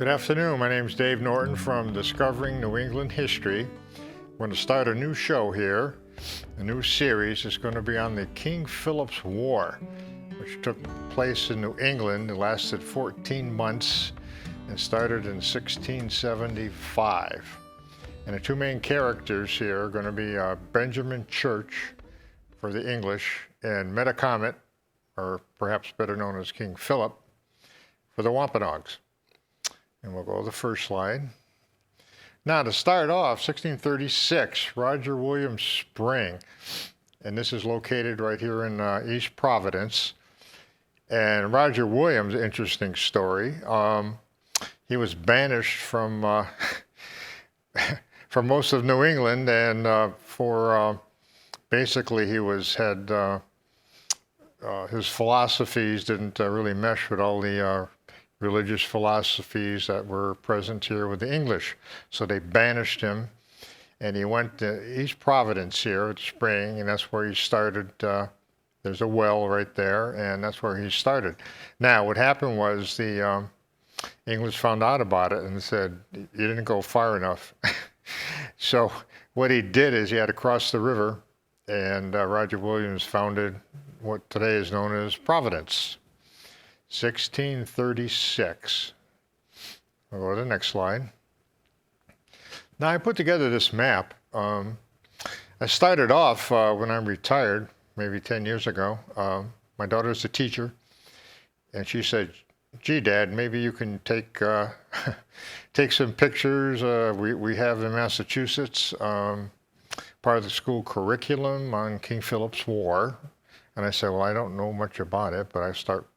Good afternoon. My name is Dave Norton from Discovering New England History. We're going to start a new show here, a new series. It's going to be on the King Philip's War, which took place in New England. It lasted 14 months and started in 1675. And the two main characters here are going to be Benjamin Church for the English and Metacomet, or perhaps better known as King Philip, for the Wampanoags. And we'll go to the first slide. Now, to start off, 1636, Roger Williams Spring. And this is located right here in East Providence. And Roger Williams, interesting story. He was banished from from most of New England, and basically he had his philosophies didn't really mesh with all the religious philosophies that were present here with the English. So they banished him, and he went to East Providence here at Spring, and that's where he started. There's a well right there, and that's where he started. Now, what happened was the English found out about it and said, you didn't go far enough. So what he did is he had to cross the river, and Roger Williams founded what today is known as Providence. 1636. We'll go to the next slide. Now, I put together this map. I started off when I'm retired, maybe 10 years ago. My daughter's a teacher, and she said, gee, Dad, maybe you can take take some pictures we have in Massachusetts, part of the school curriculum on King Philip's War. And I said, well, I don't know much about it, but I start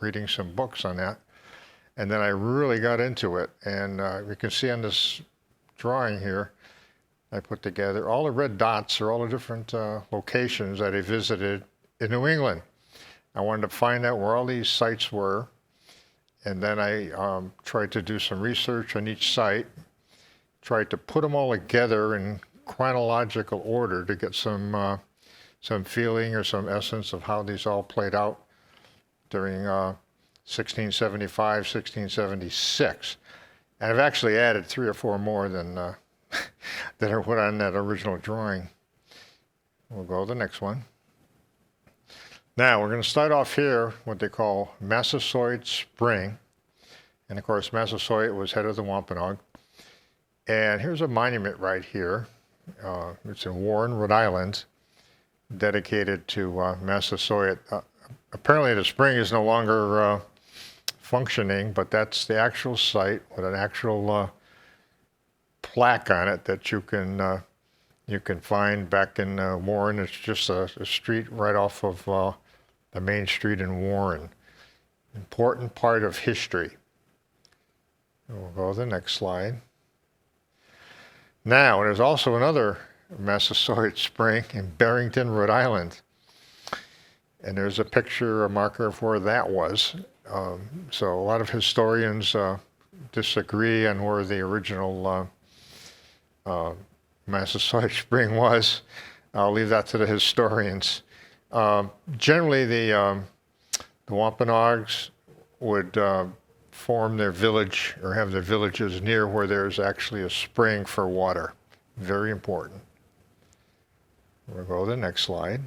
reading some books on that. And then I really got into it. And you can see on this drawing here, I put together all the red dots are all the different locations that I visited in New England. I wanted to find out where all these sites were. And then I tried to do some research on each site, tried to put them all together in chronological order to get some feeling or some essence of how these all played out during 1675, 1676. And I've actually added 3 or 4 more than that are put on that original drawing. We'll go to the next one. Now, we're going to start off here, what they call Massasoit Spring. And of course, Massasoit was head of the Wampanoag. And here's a monument right here. It's in Warren, Rhode Island, dedicated to Massasoit. Apparently, the spring is no longer functioning, but that's the actual site with an actual plaque on it that you can find back in Warren. It's just a street right off of the main street in Warren. Important part of history. We'll go to the next slide. Now, there's also another Massasoit Spring in Barrington, Rhode Island. And there's a picture, a marker of where that was. So a lot of historians disagree on where the original Massasoit Spring was. I'll leave that to the historians. Generally, the Wampanoags would form their village or have their villages near where there's actually a spring for water. Very important. We'll go to the next slide.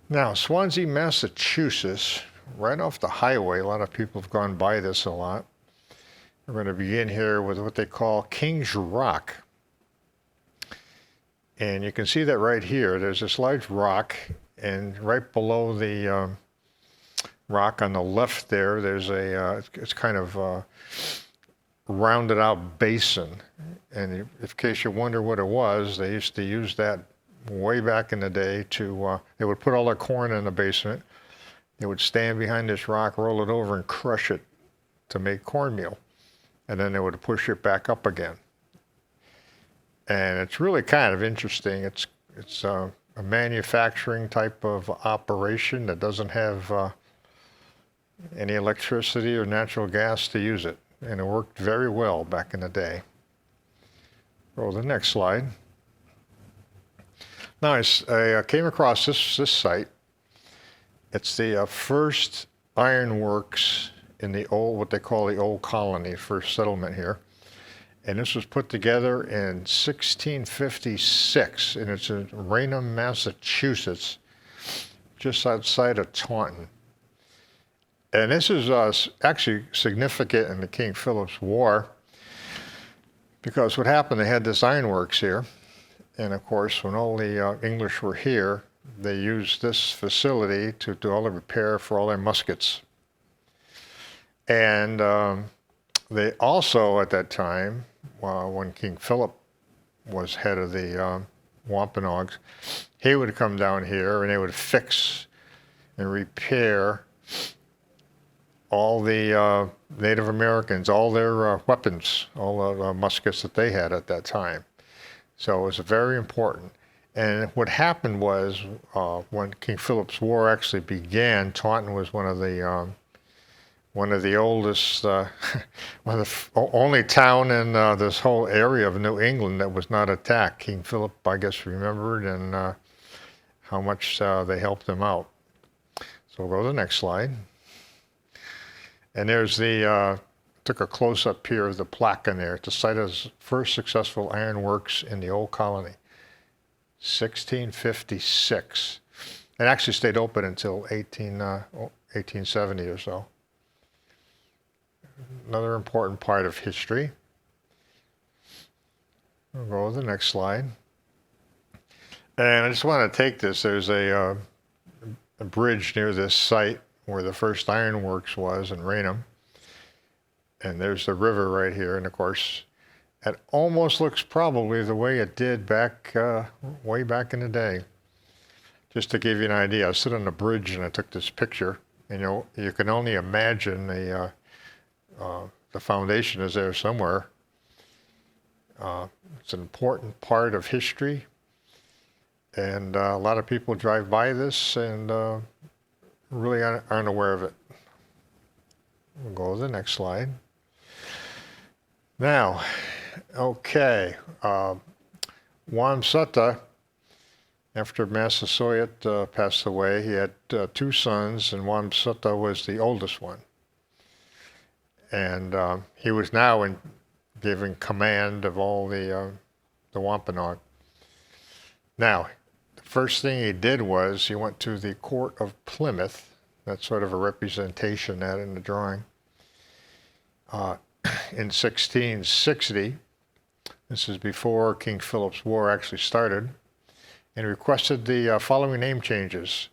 Now, Swansea, Massachusetts, right off the highway. A lot of people have gone by this a lot. We're going to begin here with what they call King's Rock. And you can see that right here. There's this large rock, and right below the rock on the left there, there's it's kind of a rounded out basin. And in case you wonder what it was, they used to use that way back in the day to, they would put all their corn in the basement. They would stand behind this rock, roll it over, and crush it to make cornmeal. And then they would push it back up again. And it's really kind of interesting. It's a manufacturing type of operation that doesn't have any electricity or natural gas to use it. And it worked very well back in the day. Roll the next slide. Now, I came across this site. It's the first ironworks in the old, what they call the old colony, first settlement here. And this was put together in 1656, and it's in Raynham, Massachusetts, just outside of Taunton. And this is actually significant in the King Philip's War, because what happened, they had this ironworks here. And of course, when all the English were here, they used this facility to do all the repair for all their muskets. And they also, at that time, when King Philip was head of the Wampanoags, he would come down here and they would fix and repair all the Native Americans, all their weapons, all the muskets that they had at that time. So it was very important. And what happened was, when King Philip's War actually began, Taunton was one of the oldest, one of the only town in this whole area of New England that was not attacked. King Philip, I guess, remembered and how much they helped him out. So we'll go to the next slide. And there's the, took a close-up here of the plaque in there. It's the site of his first successful ironworks in the old colony, 1656. It actually stayed open until 1870 or so. Another important part of history. We'll go to the next slide. And I just want to take this. There's a bridge near this site where the first ironworks was in Raynham. And there's the river right here. And of course, it almost looks probably the way it did back, way back in the day. Just to give you an idea, I was sitting on the bridge and I took this picture. And you can only imagine the foundation is there somewhere. It's an important part of history. And a lot of people drive by this and really aren't aware of it. We'll go to the next slide. Now, okay, Wamsutta, after Massasoit passed away, he had two sons, and Wamsutta was the oldest one. And he was now given command of all the Wampanoag. Now, the first thing he did was he went to the court of Plymouth. That's sort of a representation of that in the drawing. In 1660, this is before King Philip's War actually started, and requested the following name changes.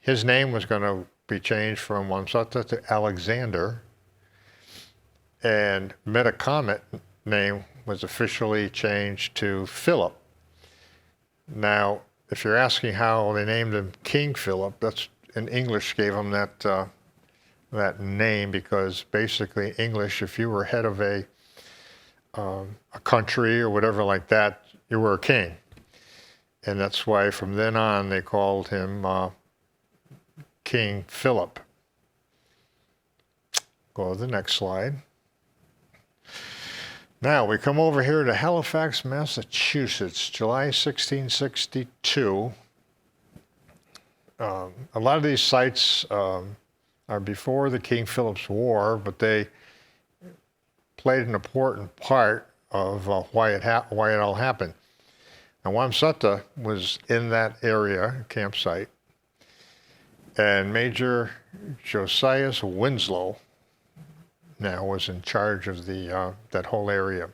His name was going to be changed from Wamsutta to Alexander, and Metacomet name was officially changed to Philip. Now, if you're asking how they named him King Philip, that's in English gave him that name because basically English, if you were head of a country or whatever like that, you were a king. And that's why from then on they called him King Philip. Go to the next slide. Now we come over here to Halifax, Massachusetts, July 1662. A lot of these sites are before the King Philip's War, but they played an important part of why it all happened. Now, Wamsutta was in that area, campsite, and Major Josias Winslow now was in charge of that whole area.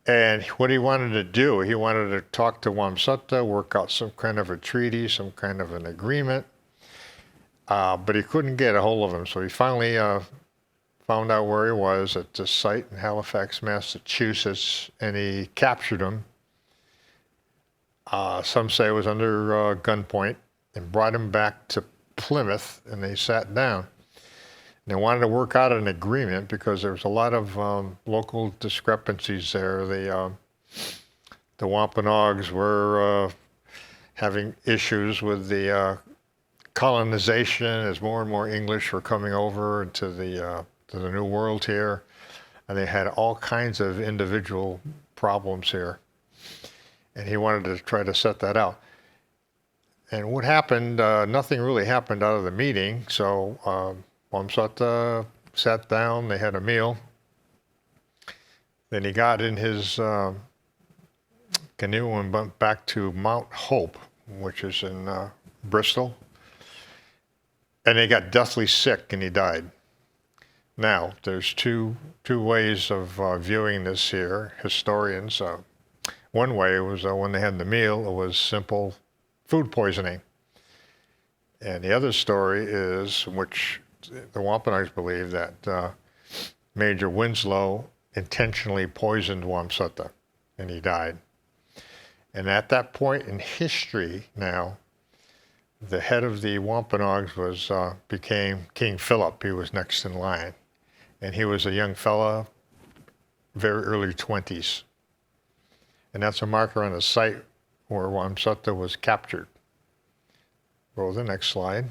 And what he wanted to do, he wanted to talk to Wamsutta, work out some kind of a treaty, some kind of an agreement, but he couldn't get a hold of him. So he finally found out where he was at this site in Halifax, Massachusetts, and he captured him. Some say it was under gunpoint, and brought him back to Plymouth, and they sat down. They wanted to work out an agreement because there was a lot of local discrepancies there. The Wampanoags were having issues with the colonization as more and more English were coming over to the New World here, and they had all kinds of individual problems here. And he wanted to try to set that out. And what happened? Nothing really happened out of the meeting. So Wamsutta sat down, they had a meal. Then he got in his canoe and went back to Mount Hope, which is in Bristol. And he got deathly sick and he died. Now, there's two ways of viewing this here, historians. One way was when they had the meal, it was simple food poisoning. And the other story is, which the Wampanoags believe, that Major Winslow intentionally poisoned Wamsutta, and he died. And at that point in history now, the head of the Wampanoags became King Philip. He was next in line. And he was a young fella, very early 20s. And that's a marker on the site where Wamsutta was captured. Go to the next slide.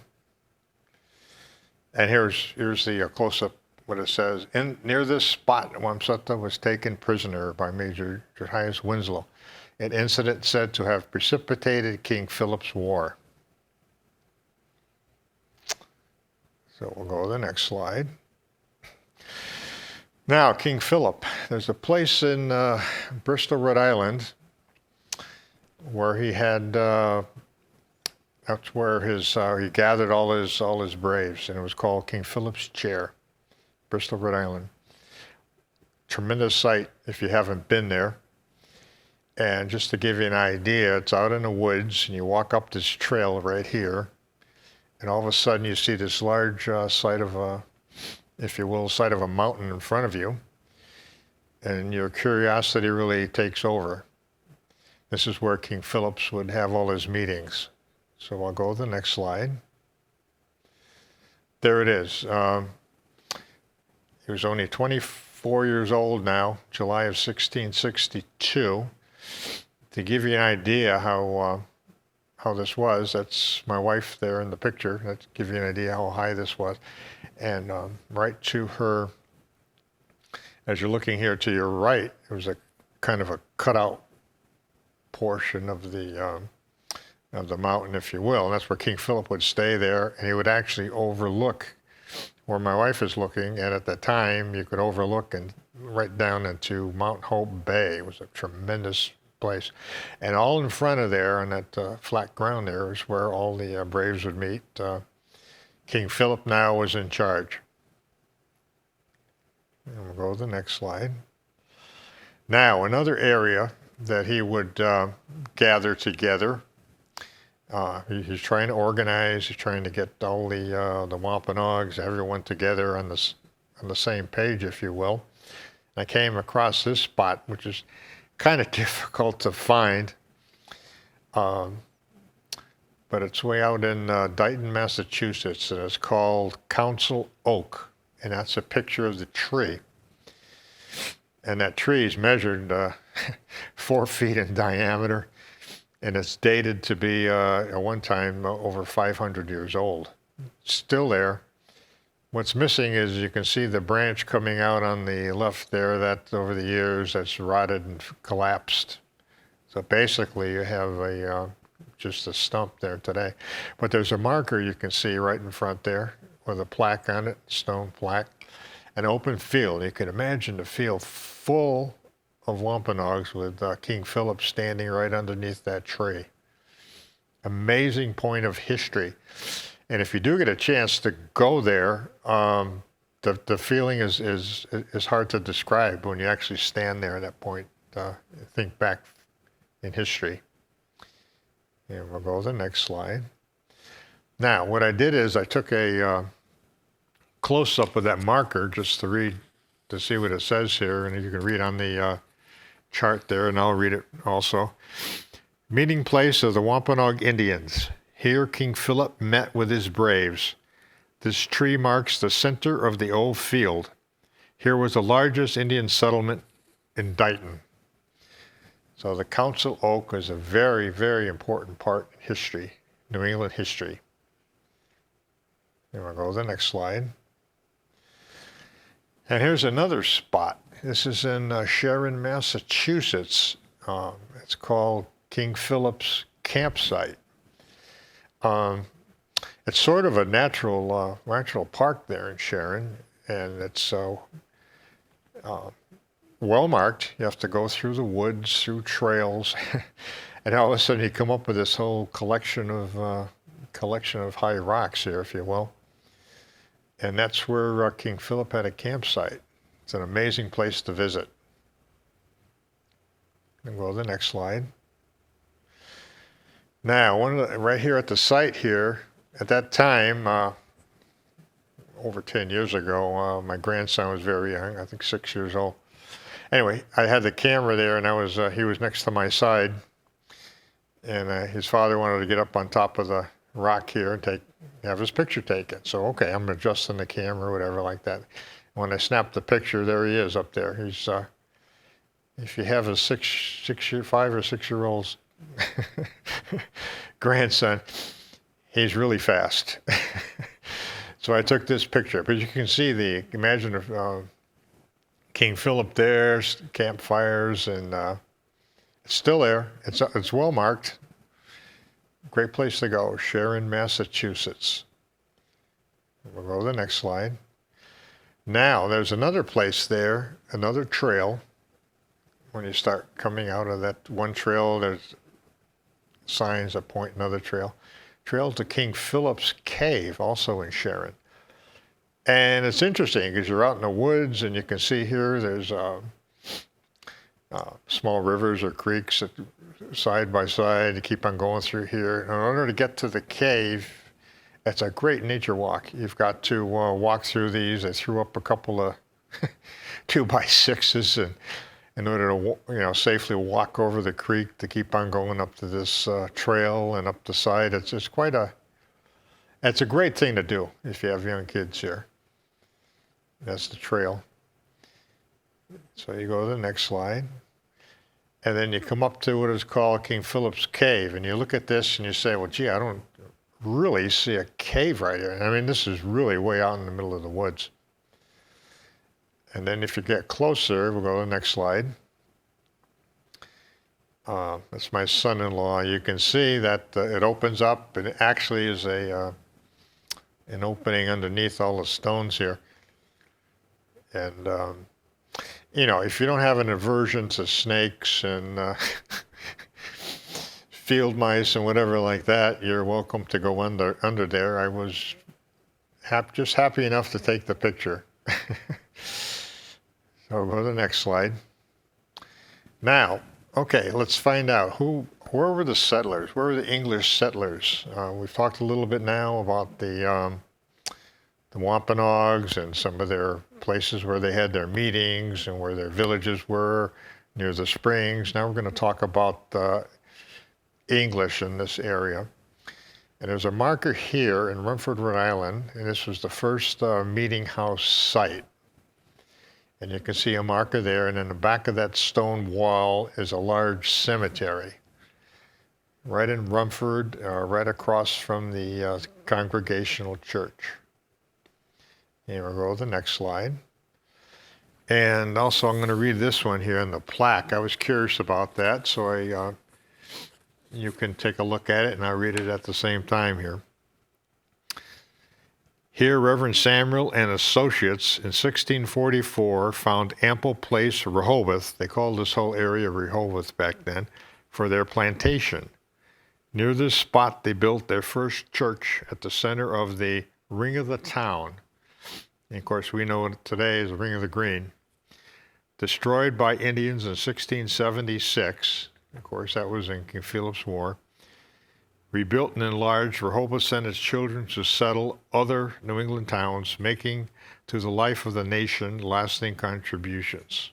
And here's the close-up, what it says. Near this spot, Wamsutta was taken prisoner by Major Josias Winslow, an incident said to have precipitated King Philip's war. So we'll go to the next slide. Now, King Philip. There's a place in Bristol, Rhode Island, where he had. That's where he gathered all his braves, and it was called King Philip's Chair, Bristol, Rhode Island. Tremendous sight if you haven't been there. And just to give you an idea, it's out in the woods, and you walk up this trail right here, and all of a sudden you see this large site of a, if you will, site of a mountain in front of you, and your curiosity really takes over. This is where King Philip would have all his meetings. So I'll go to the next slide. There it is. He was only 24 years old now, July of 1662. To give you an idea how this was, that's my wife there in the picture. That give you an idea how high this was. And right to her, as you're looking here to your right, it was a kind of a cutout portion of the mountain, if you will. And that's where King Philip would stay there, and he would actually overlook where my wife is looking. And at the time, you could overlook and right down into Mount Hope Bay. It was a tremendous place. And all in front of there, on that flat ground there, is where all the braves would meet. King Philip now was in charge. And we'll go to the next slide. Now, another area that he would gather together. He's trying to organize. He's trying to get all the Wampanoags, everyone together on the same page, if you will. I came across this spot, which is kind of difficult to find, but it's way out in Dighton, Massachusetts, and it's called Council Oak, and that's a picture of the tree. And that tree is measured 4 feet in diameter, and it's dated to be, at one time, over 500 years old. It's still there. What's missing is you can see the branch coming out on the left there that over the years that's rotted and collapsed. So basically you have just a stump there today. But there's a marker you can see right in front there with a plaque on it, stone plaque, an open field. You can imagine the field full of Wampanoags with King Philip standing right underneath that tree. Amazing point of history. And if you do get a chance to go there, the feeling is hard to describe when you actually stand there at that point. Think back in history. And we'll go to the next slide. Now, what I did is I took a close-up of that marker just to read, to see what it says here. And you can read on the chart there, and I'll read it also. Meeting place of the Wampanoag Indians. Here King Philip met with his braves. This tree marks the center of the old field. Here was the largest Indian settlement in Dighton. So the Council Oak is a very, very important part in history, New England history. And we'll go to the next slide. And here's another spot. This is in Sharon, Massachusetts. It's called King Philip's Campsite. And It's sort of a natural park there in Sharon, and it's well marked. You have to go through the woods, through trails, and all of a sudden you come up with this whole collection of high rocks here, if you will. And that's where King Philip had a campsite. It's an amazing place to visit. And go to the next slide. Now, right here at the site here, at that time, over 10 years ago, my grandson was very young, I think 6 years old. Anyway, I had the camera there, and he was next to my side, and his father wanted to get up on top of the rock here and have his picture taken. So, okay, I'm adjusting the camera or whatever like that. When I snapped the picture, there he is up there. He's, if you have a 5 or 6 year old grandson, he's really fast. So I took this picture, but you can see imagine King Philip there, campfires, and it's still there. It's well marked. Great place to go, Sharon, Massachusetts. We'll go to the next slide. Now, there's another place there, another trail. When you start coming out of that one trail, there's signs that point another trail. Trail to King Philip's Cave, also in Sharon. And it's interesting because you're out in the woods and you can see here there's small rivers or creeks that, side by side. You keep on going through here. In order to get to the cave, it's a great nature walk. You've got to walk through these. I threw up a couple of 2x6s and in order to safely walk over the creek to keep on going up to this trail and up the side. It's a great thing to do if you have young kids here. That's the trail. So you go to the next slide. And then you come up to what is called King Philip's Cave. And you look at this and you say, well, gee, I don't really see a cave right here. I mean, this is really way out in the middle of the woods. And then if you get closer, we'll go to the next slide. That's my son-in-law. You can see that it opens up, and it actually is an opening underneath all the stones here. And, if you don't have an aversion to snakes and field mice and whatever like that, you're welcome to go under there. I was just happy enough to take the picture. So we'll go to the next slide. Now, okay, let's find out where were the settlers? Where were the English settlers? We've talked a little bit now about the Wampanoags and some of their places where they had their meetings and where their villages were near the springs. Now we're going to talk about the English in this area. And there's a marker here in Rumford, Rhode Island, and this was the first meeting house site. And you can see a marker there, and in the back of that stone wall is a large cemetery. Right in Rumford, right across from the Congregational Church. And we'll go to the next slide. And also I'm going to read this one here in the plaque. I was curious about that, so you can take a look at it, and I'll read it at the same time here. Here, Reverend Samuel and Associates in 1644 found ample place for Rehoboth. They called this whole area Rehoboth back then, for their plantation. Near this spot, they built their first church at the center of the ring of the town. And of course, we know it today as the Ring of the Green. Destroyed by Indians in 1676. Of course, that was in King Philip's War. Rebuilt and enlarged, Rehoboth sent its children to settle other New England towns, making to the life of the nation lasting contributions.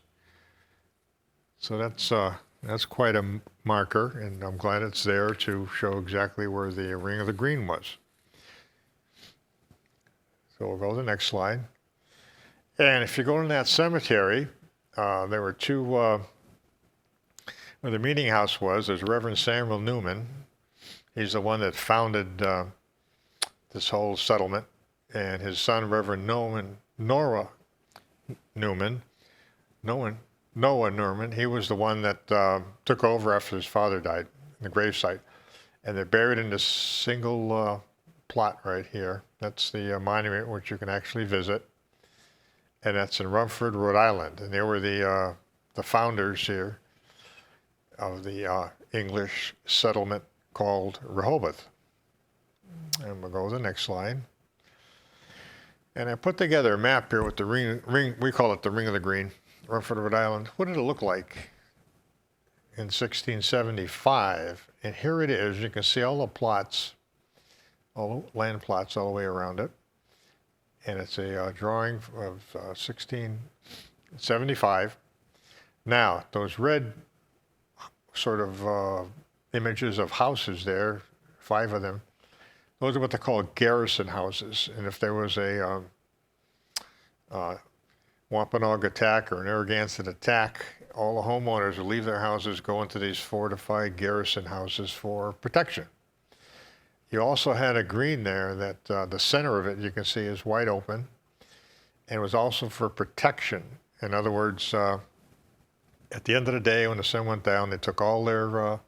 So that's quite a marker, and I'm glad it's there to show exactly where the Ring of the Green was. So we'll go to the next slide. And if you go in that cemetery, there were two, where the meeting house was, there's Reverend Samuel Newman. He's the one that founded this whole settlement. And his son, Reverend Noah Newman, he was the one that took over after his father died in the gravesite. And they're buried in this single plot right here. That's the monument which you can actually visit. And that's in Rumford, Rhode Island. And they were the founders here of the English settlement called Rehoboth. And we'll go to the next slide. And I put together a map here with the ring, we call it the Ring of the Green, Rumford, Rhode Island. What did it look like in 1675? And here it is. You can see all the plots, all the land plots all the way around it. And it's a drawing of 1675. Now, those red sort of images of houses there, 5 of them, those are what they call garrison houses. And if there was a Wampanoag attack or an Narragansett attack, all the homeowners would leave their houses, go into these fortified garrison houses for protection. You also had a green there that the center of it, you can see, is wide open. And it was also for protection. In other words, at the end of the day, when the sun went down, they took all their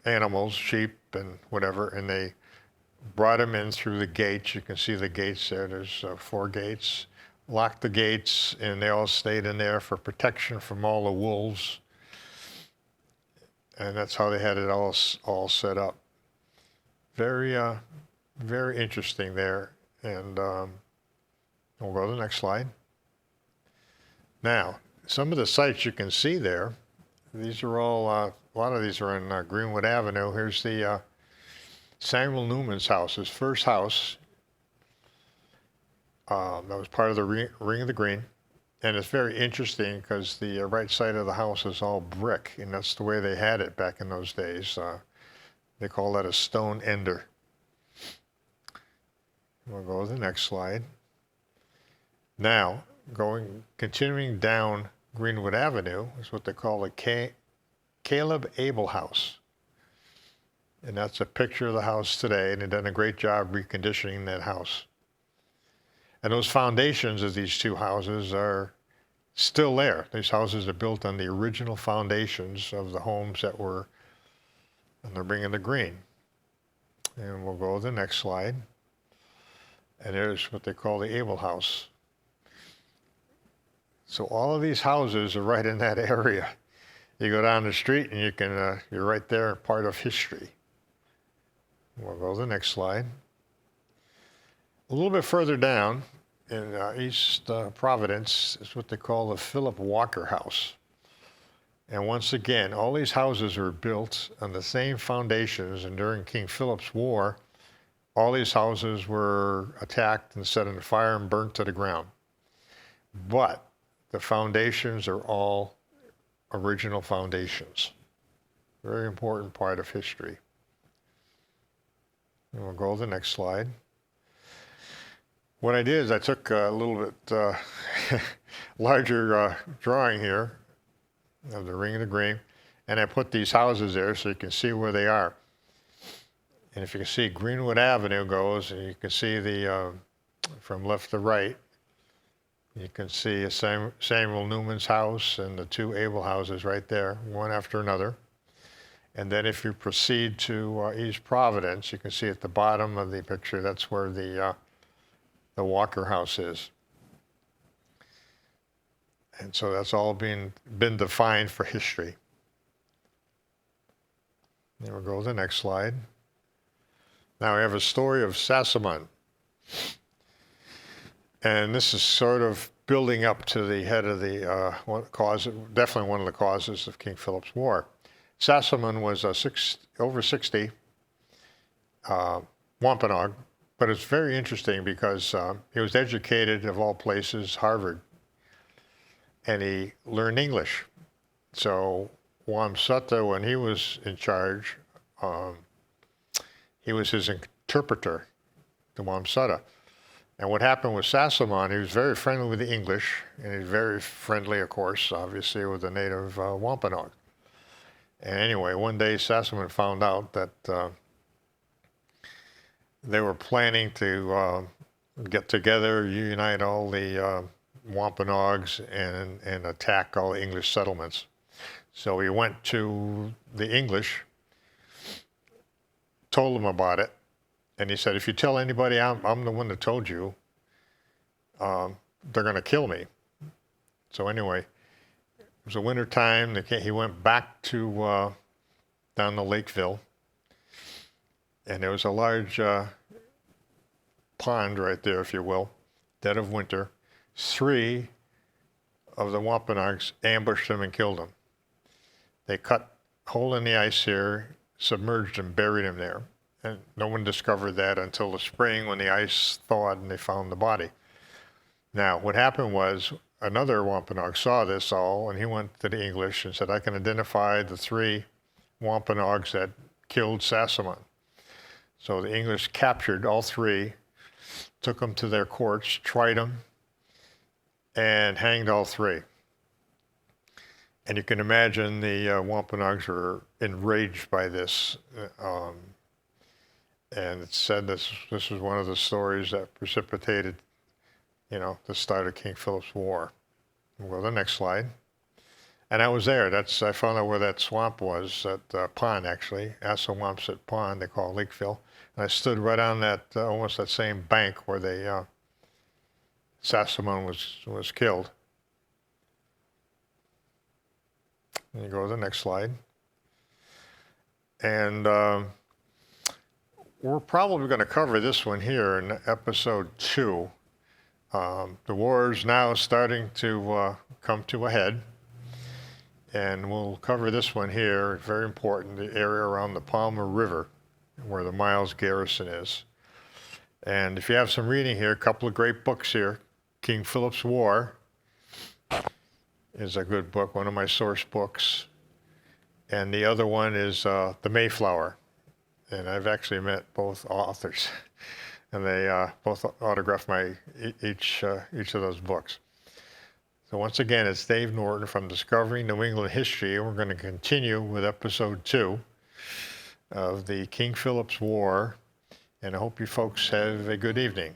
animals, sheep and whatever, and they brought them in through the gates. You can see the gates there. There's 4 gates. Locked the gates, and they all stayed in there for protection from all the wolves. And that's how they had it all set up. Very, very interesting there. And we'll go to the next slide. Now, some of the sites you can see there, these are all, a lot of these are in Greenwood Avenue. Here's the Samuel Newman's house, his first house. That was part of the Ring of the Green. And it's very interesting because the right side of the house is all brick, and that's the way they had it back in those days. They call that a stone ender. We'll go to the next slide. Now, continuing down Greenwood Avenue is what they call the Caleb Abel House. And that's a picture of the house today, and they've done a great job reconditioning that house. And those foundations of these 2 houses are still there. These houses are built on the original foundations of the homes that were on the Ring of the Green. And we'll go to the next slide. And there's what they call the Abel House. So all of these houses are right in that area. You go down the street and you're right there, part of history. We'll go to the next slide. A little bit further down in East Providence is what they call the Philip Walker House. And once again, all these houses were built on the same foundations, and during King Philip's War, all these houses were attacked and set on fire and burnt to the ground. But the foundations are all original foundations. Very important part of history. And we'll go to the next slide. What I did is I took a little bit larger drawing here of the Ring of the Green, and I put these houses there so you can see where they are. And if you can see, Greenwood Avenue goes, and you can see the from left to right, you can see Samuel Newman's house and the 2 Abel houses right there, one after another. And then if you proceed to East Providence, you can see at the bottom of the picture, that's where the Walker House is. And so that's all been defined for history. There we go to the next slide. Now we have a story of Sassamon. And this is sort of building up to the head of the definitely one of the causes of King Philip's War. Sassamon was over 60, Wampanoag, but it's very interesting because he was educated, of all places, Harvard, and he learned English. So Wamsutta, when he was in charge, he was his interpreter to Wamsutta. And what happened with Sassamon, he was very friendly with the English, and he's very friendly, of course, obviously, with the native Wampanoag. And anyway, one day Sassamon found out that they were planning to get together, unite all the Wampanoags, and attack all the English settlements. So he went to the English, told them about it, And he said, if you tell anybody I'm the one that told you, they're going to kill me. So anyway, it was a winter time. He went back to down to Lakeville, and there was a large pond right there, if you will, dead of winter. 3 of the Wampanoags ambushed him and killed him. They cut a hole in the ice here, submerged him, buried him there. And no one discovered that until the spring when the ice thawed and they found the body. Now, what happened was another Wampanoag saw this all, and he went to the English and said, I can identify the 3 Wampanoags that killed Sassamon. So the English captured all 3, took them to their courts, tried them, and hanged all 3. And you can imagine the Wampanoags were enraged by this. And it said this was one of the stories that precipitated, the start of King Philip's War. We'll go to the next slide. And I was there. I found out where that swamp was, that pond actually, Assawampset Pond, they call it Lakeville. And I stood right on that, almost that same bank where Sassamon was killed. And you go to the next slide. And we're probably going to cover this one here in episode 2. The war is now starting to come to a head. And we'll cover this one here, very important, the area around the Palmer River, where the Miles garrison is. And if you have some reading here, a couple of great books here. King Philip's War is a good book, one of my source books. And the other one is The Mayflower. And I've actually met both authors. And they both autographed each of those books. So once again, it's Dave Norton from Discovering New England History, and we're going to continue with episode 2 of the King Philip's War, and I hope you folks have a good evening.